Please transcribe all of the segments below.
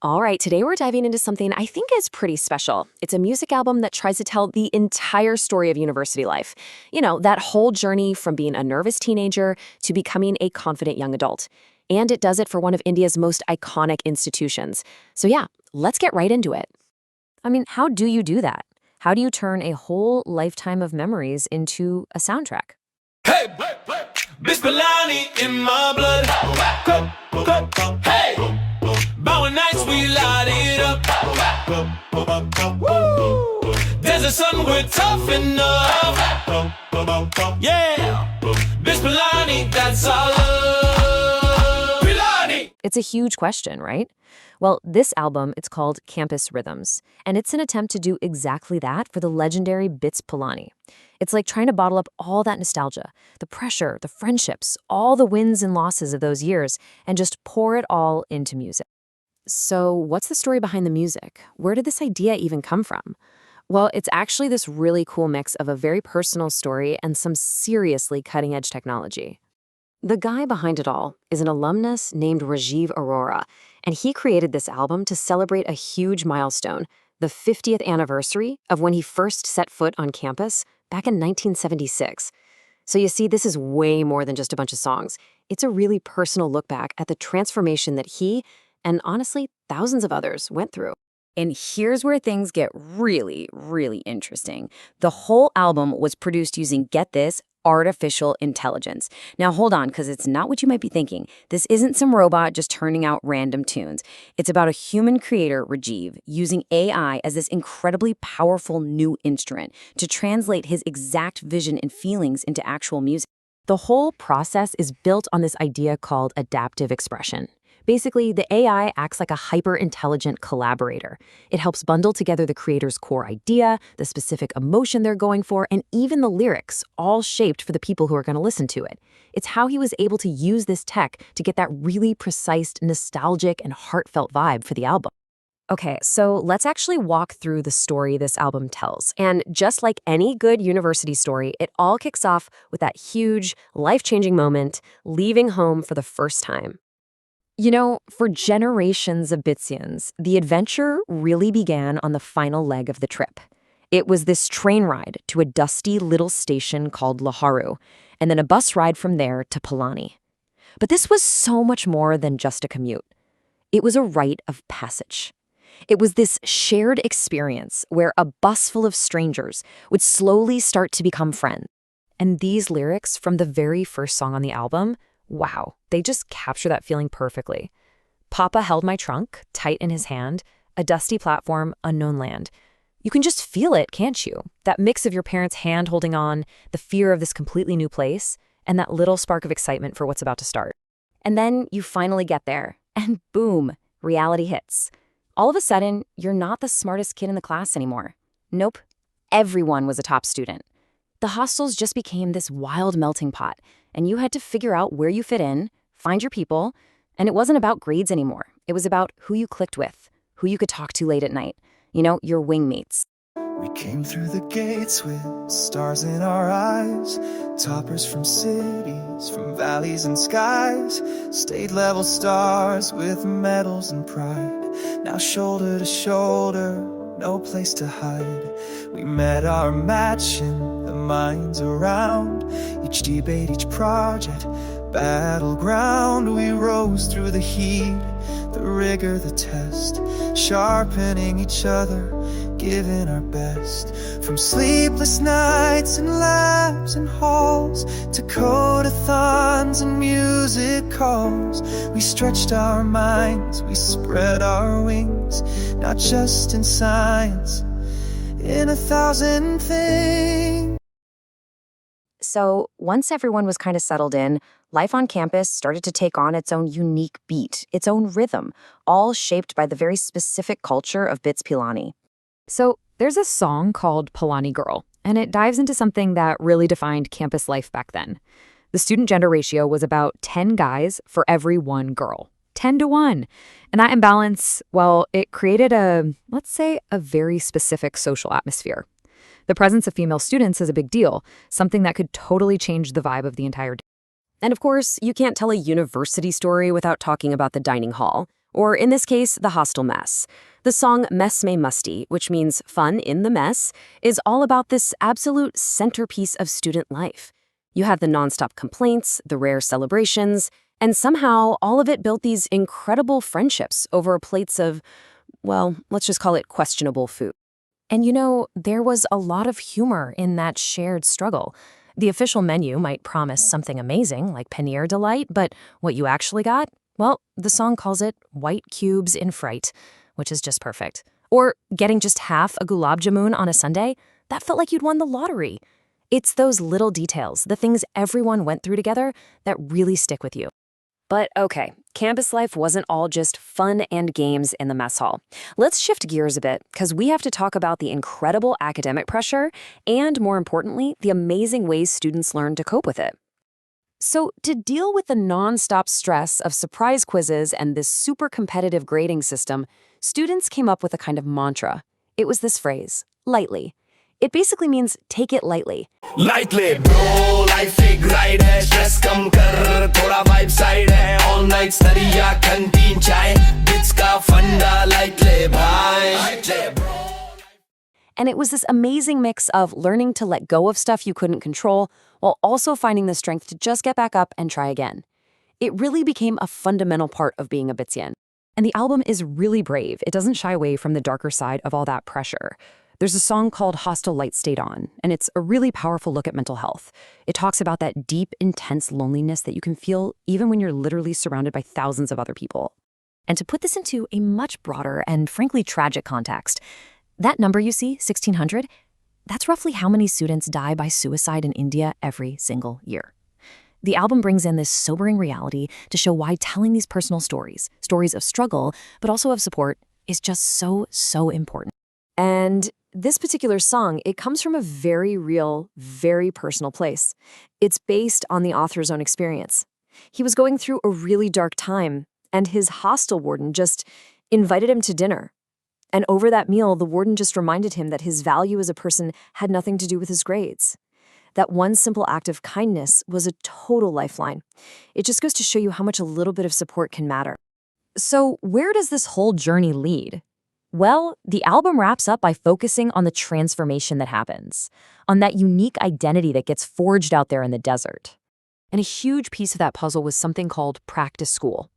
All right, today we're diving into something I think is pretty special. It's a music album that tries to tell the entire story of university life. You know, that whole journey from being a nervous teenager to becoming a confident young adult. And it does it for one of India's most iconic institutions. So yeah, let's get right into it. I mean, how do you do that? How do you turn a whole lifetime of memories into a soundtrack? Hey, Bitch Pilani in my blood. Hey, Bowen nights we light it up. Woo. There's a sun we're tough enough. Yeah, Bitch Pilani, that's our love. Pilani. It's a huge question, right? Well, this album, it's called Campus Rhythms, and it's an attempt to do exactly that for the legendary BITS Pilani. It's like trying to bottle up all that nostalgia, the pressure, the friendships, all the wins and losses of those years, and just pour it all into music. So what's the story behind the music? Where did this idea even come from? Well, it's actually this really cool mix of a very personal story and some seriously cutting-edge technology. The guy behind it all is an alumnus named Rajiv Arora, and he created this album to celebrate a huge milestone, the 50th anniversary of when he first set foot on campus back in 1976. So you see, this is way more than just a bunch of songs. It's a really personal look back at the transformation that he, and honestly, thousands of others, went through. And here's where things get really, really interesting. The whole album was produced using, get this, artificial intelligence. Now hold on, because it's not what you might be thinking. This isn't some robot just turning out random tunes. It's about a human creator, Rajiv, using AI as this incredibly powerful new instrument to translate his exact vision and feelings into actual music. The whole process is built on this idea called adaptive expression. Basically, the AI acts like a hyper-intelligent collaborator. It helps bundle together the creator's core idea, the specific emotion they're going for, and even the lyrics, all shaped for the people who are going to listen to it. It's how he was able to use this tech to get that really precise, nostalgic, and heartfelt vibe for the album. Okay, so let's actually walk through the story this album tells. And just like any good university story, it all kicks off with that huge, life-changing moment, leaving home for the first time. You know, for generations of Bitsians, the adventure really began on the final leg of the trip. It was this train ride to a dusty little station called Laharu, and then a bus ride from there to Pilani. But this was so much more than just a commute. It was a rite of passage. It was this shared experience where a bus full of strangers would slowly start to become friends. And these lyrics from the very first song on the album, wow, they just capture that feeling perfectly. Papa held my trunk, tight in his hand, a dusty platform, unknown land. You can just feel it, can't you? That mix of your parents' hand holding on, the fear of this completely new place, and that little spark of excitement for what's about to start. And then you finally get there, and boom, reality hits. All of a sudden, you're not the smartest kid in the class anymore. Nope, everyone was a top student. The hostels just became this wild melting pot, and you had to figure out where you fit in, find your people, and it wasn't about grades anymore. It was about who you clicked with, who you could talk to late at night, you know, your wingmates. We came through the gates with stars in our eyes, toppers from cities, from valleys and skies, state-level stars with medals and pride. Now shoulder to shoulder, no place to hide. We met our match in the minds around, each debate, each project, battleground. We rose through the heat, the rigor, the test, sharpening each other, giving our best. From sleepless nights in labs and halls to code-a-thons and music calls, we stretched our minds, we spread our wings, not just in science, in 1,000 things. So once everyone was kind of settled in, life on campus started to take on its own unique beat, its own rhythm, all shaped by the very specific culture of BITS Pilani. So there's a song called Pilani Girl, and it dives into something that really defined campus life back then. The student gender ratio was about 10 guys for every one girl. 10 to 1. And that imbalance, well, it created let's say, a very specific social atmosphere. The presence of female students is a big deal, something that could totally change the vibe of the entire day. And of course, you can't tell a university story without talking about the dining hall, or in this case, the hostel mess. The song Mess Mein Musty, which means fun in the mess, is all about this absolute centerpiece of student life. You have the nonstop complaints, the rare celebrations, and somehow all of it built these incredible friendships over plates of, well, let's just call it questionable food. And there was a lot of humor in that shared struggle. The official menu might promise something amazing, like paneer delight, but what you actually got? Well, the song calls it white cubes in fright, which is just perfect. Or getting just half a gulab jamun on a Sunday? That felt like you'd won the lottery. It's those little details, the things everyone went through together, that really stick with you. But okay, campus life wasn't all just fun and games in the mess hall. Let's shift gears a bit, because we have to talk about the incredible academic pressure and, more importantly, the amazing ways students learn to cope with it. So to deal with the nonstop stress of surprise quizzes and this super competitive grading system, students came up with a kind of mantra. It was this phrase, lightly. It basically means take it lightly. Lightly, bro, life एक ride है, stress कम कर, थोड़ा vibe side है, all night study या canteen चाय, bits का फंडा lightly, bhai. And it was this amazing mix of learning to let go of stuff you couldn't control while also finding the strength to just get back up and try again. It really became a fundamental part of being a Bitsian. And the album is really brave. It doesn't shy away from the darker side of all that pressure. There's a song called Hostel Light Stayed On, and it's a really powerful look at mental health. It talks about that deep, intense loneliness that you can feel even when you're literally surrounded by thousands of other people. And to put this into a much broader and frankly tragic context, that number you see, 1,600, that's roughly how many students die by suicide in India every single year. The album brings in this sobering reality to show why telling these personal stories of struggle, but also of support, is just so important. And this particular song, it comes from a very real, very personal place. It's based on the author's own experience. He was going through a really dark time, and his hostel warden just invited him to dinner. And over that meal, the warden just reminded him that his value as a person had nothing to do with his grades. That one simple act of kindness was a total lifeline. It just goes to show you how much a little bit of support can matter. So where does this whole journey lead? Well, the album wraps up by focusing on the transformation that happens, on that unique identity that gets forged out there in the desert. And a huge piece of that puzzle was something called Practice School.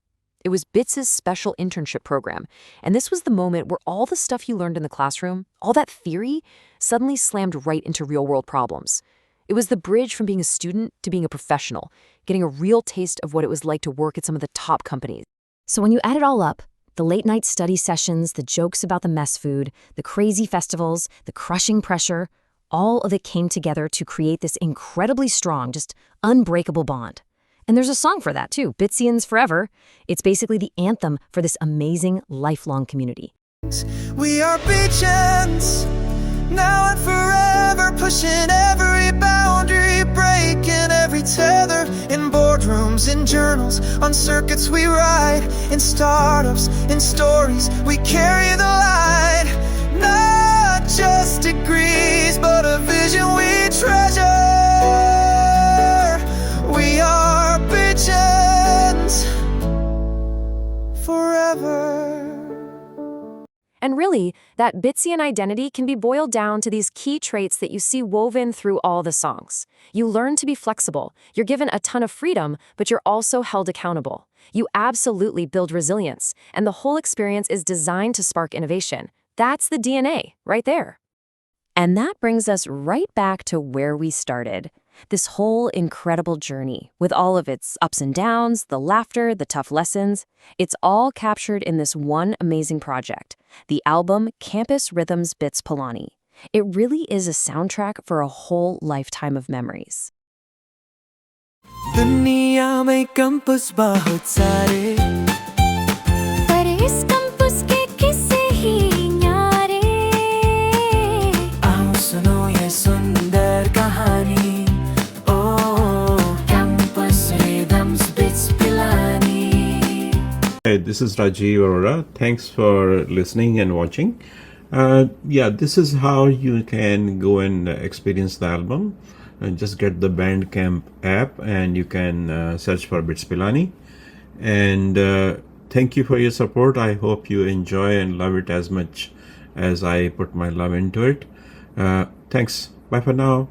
It was BITS' special internship program, and this was the moment where all the stuff you learned in the classroom, all that theory, suddenly slammed right into real-world problems. It was the bridge from being a student to being a professional, getting a real taste of what it was like to work at some of the top companies. So when you add it all up, the late-night study sessions, the jokes about the mess food, the crazy festivals, the crushing pressure, all of it came together to create this incredibly strong, just unbreakable bond. And there's a song for that too, Bitsians Forever. It's basically the anthem for this amazing, lifelong community. We are Bitsians, now and forever, pushing every boundary, breaking every tether. In boardrooms, in journals, on circuits we ride, in startups, in stories, we carry the light. Not just degrees, but a vision we treasure. We are Bitsians forever. And really, that Bitsian identity can be boiled down to these key traits that you see woven through all the songs. You learn to be flexible, you're given a ton of freedom, but you're also held accountable. You absolutely build resilience, and the whole experience is designed to spark innovation. That's the DNA, right there. And that brings us right back to where we started. This whole incredible journey, with all of its ups and downs, the laughter, the tough lessons, it's all captured in this one amazing project, the album Campus Rhythms BITS Pilani. It really is a soundtrack for a whole lifetime of memories. दुनिया में campus बहुत सारे, पर इस campus के किस्से ही न्यारे। आओ सुनो ये सुंदर कहानी। Hey, this is Rajiv Arora. Thanks for listening and watching. This is how you can go and experience the album. Just get the Bandcamp app and you can search for BITS Pilani. And thank you for your support. I hope you enjoy and love it as much as I put my love into it. Thanks. Bye for now.